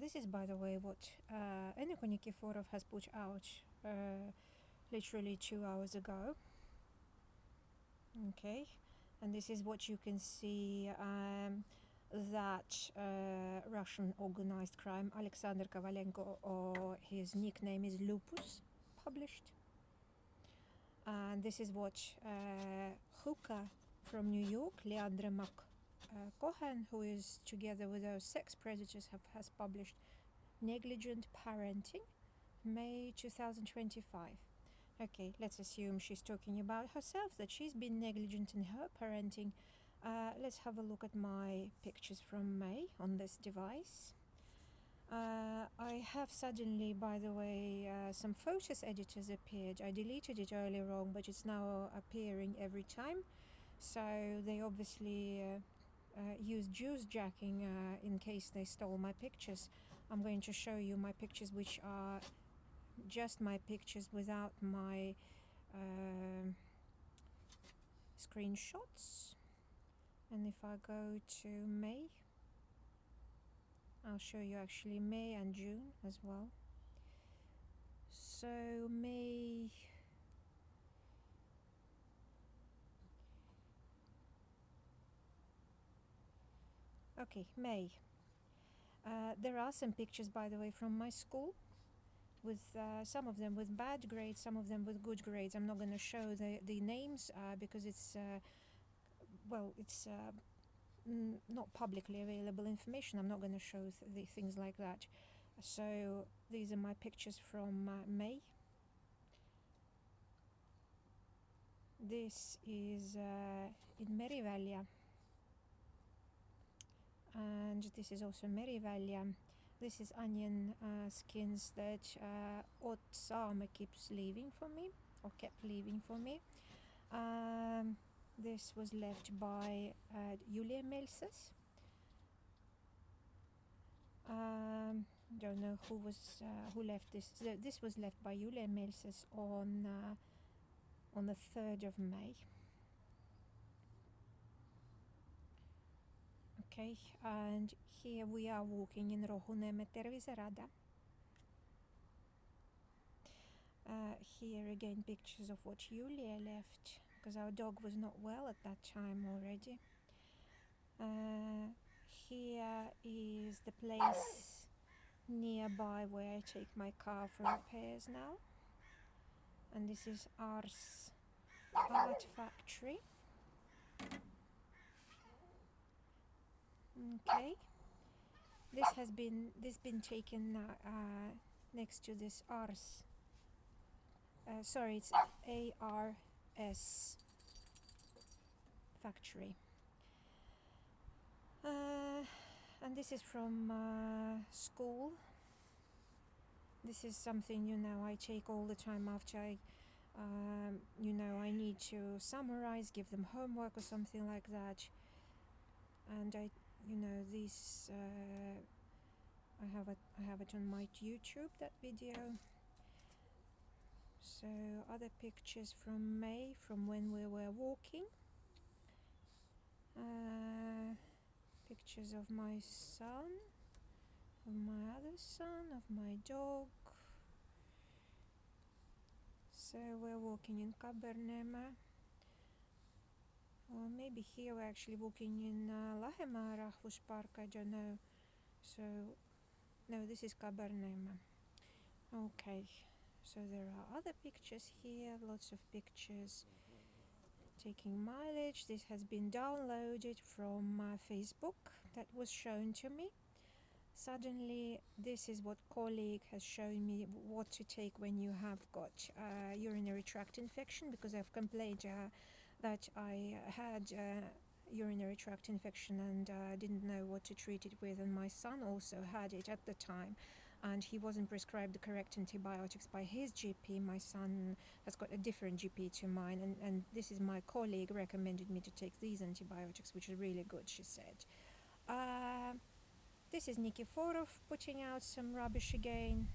This is, by the way, what Eniko Nikiforov has put out literally 2 hours ago. Okay, and this is what you can see that Russian organized crime Alexander Kovalenko, or his nickname is Lupus, published. And this is what hooker from New York, Leandra Cohen, who is together with those sex predators, has published Negligent Parenting, May 2025. Okay, let's assume she's talking about herself, that she's been negligent in her parenting. Let's have a look at my pictures from May on this device. I have suddenly, by the way, some photos editors appeared. I deleted it earlier on, but it's now appearing every time. So they obviously use juice jacking in case they stole my pictures. I'm going to show you my pictures, which are just my pictures without my screenshots. And if I go to May, I'll show you actually May and June as well. So May, okay, May. There are some pictures, by the way, from my school, with some of them with bad grades, some of them with good grades. I'm not going to show the names because it's it's not publicly available information. I'm not going to show the things like that. So these are my pictures from May. This is in Merivälia, and this is also Merivälia. This is onion skins that Ott Saame keeps leaving for me, or kept leaving for me. This was left by Julia Melses. Don't know who left this. So this was left by Julia Melses on the 3rd of May. Okay, and here we are walking in Rohuneme Terviserada. Here again pictures of what Julia left, because our dog was not well at that time already. Here is the place nearby where I take my car for repairs now. And this is Ars Art Factory. Okay, this been taken next to this Ars. Sorry, it's ARS Factory. And this is from school. This is something I take all the time after I need to summarize, give them homework or something like that. And this I have it on my YouTube, that video. So other pictures from May, from when we were walking. Pictures of my son, of my other son, of my dog. So we're walking in Kabernema. Or maybe here we're actually walking in Lahemaa Rahvuspark, I don't know. So, no, this is Kabernema. Okay, so there are other pictures here, lots of pictures taking mileage. This has been downloaded from Facebook, that was shown to me. Suddenly, this is what colleague has shown me what to take when you have got urinary tract infection, because I've complained that I had urinary tract infection and didn't know what to treat it with, and my son also had it at the time, and he wasn't prescribed the correct antibiotics by his GP. My son has got a different GP to mine, and this is my colleague recommended me to take these antibiotics, which are really good, she said. This is Nikiforov putting out some rubbish again.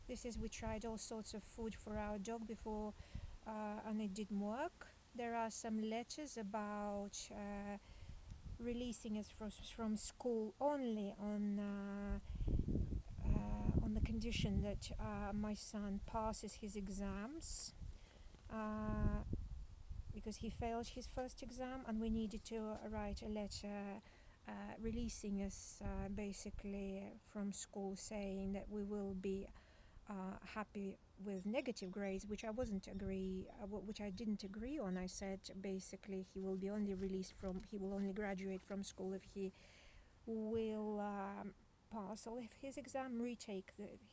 This is, we tried all sorts of food for our dog before and it didn't work. There are some letters about releasing us from school only on the condition that my son passes his exams, because he failed his first exam, and we needed to write a letter releasing us basically from school, saying that we will be happy with negative grades, which I didn't agree on. I said basically he will only graduate from school if he will pass all of his exam,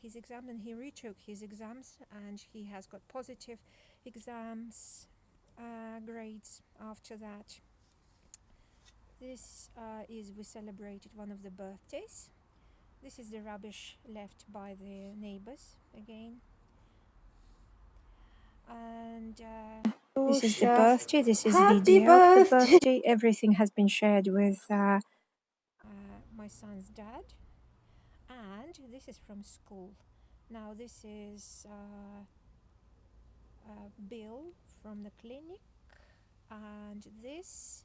his exam, and he retook his exams, and he has got positive exams grades after that. This we celebrated one of the birthdays. This is the rubbish left by the neighbors again. And this is the birthday. This is video of the birthday. Everything has been shared with my son's dad. And this is from school. Now this is Bill from the clinic. And this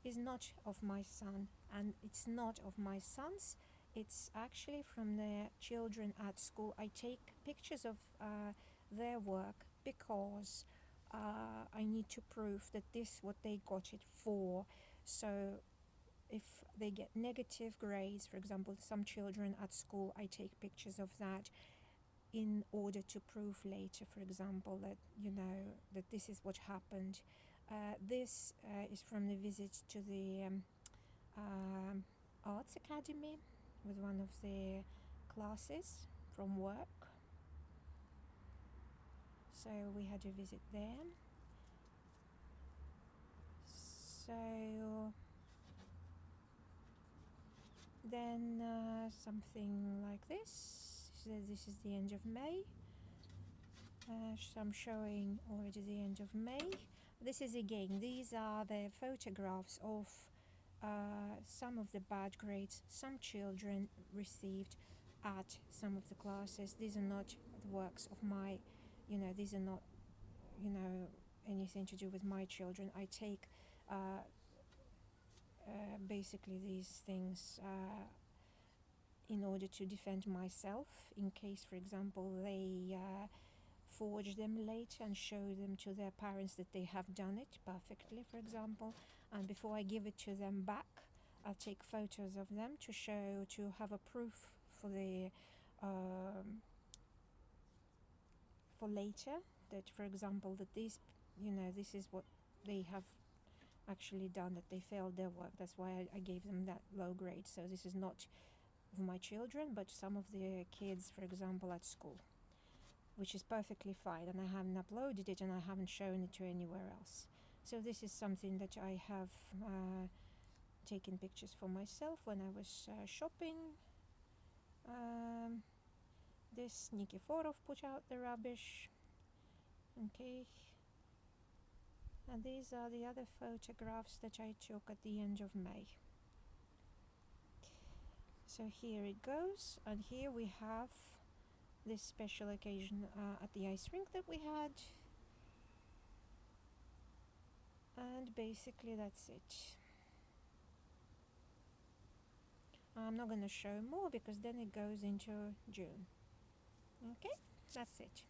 is not of my son. And it's not of my son's. It's actually from the children at school. I take pictures of their work because I need to prove that this is what they got it for. So if they get negative grades, for example, some children at school, I take pictures of that in order to prove later, for example, that that this is what happened. This is from the visit to the Arts Academy with one of the classes from work. So we had a visit there. So then something like this. So this is the end of May. So I'm showing already the end of May. This is again, these are the photographs of some of the bad grades some children received at some of the classes. These are not the works of my, these are not, anything to do with my children. I take basically these things in order to defend myself in case, for example, they forge them later and show them to their parents that they have done it perfectly, for example. And before I give it to them back, I'll take photos of them to have a proof for the for later, that, for example, that this is what they have actually done, that they failed their work. That's why I gave them that low grade. So this is not of my children, but some of the kids, for example, at school, which is perfectly fine, and I haven't uploaded it and I haven't shown it to anywhere else. So this is something that I have taken pictures for myself when I was shopping. This Nikiforov put out the rubbish. Okay. And these are the other photographs that I took at the end of May. So here it goes, and here we have this special occasion at the ice rink that we had. And basically that's it. I'm not going to show more because then it goes into June. Okay, that's it.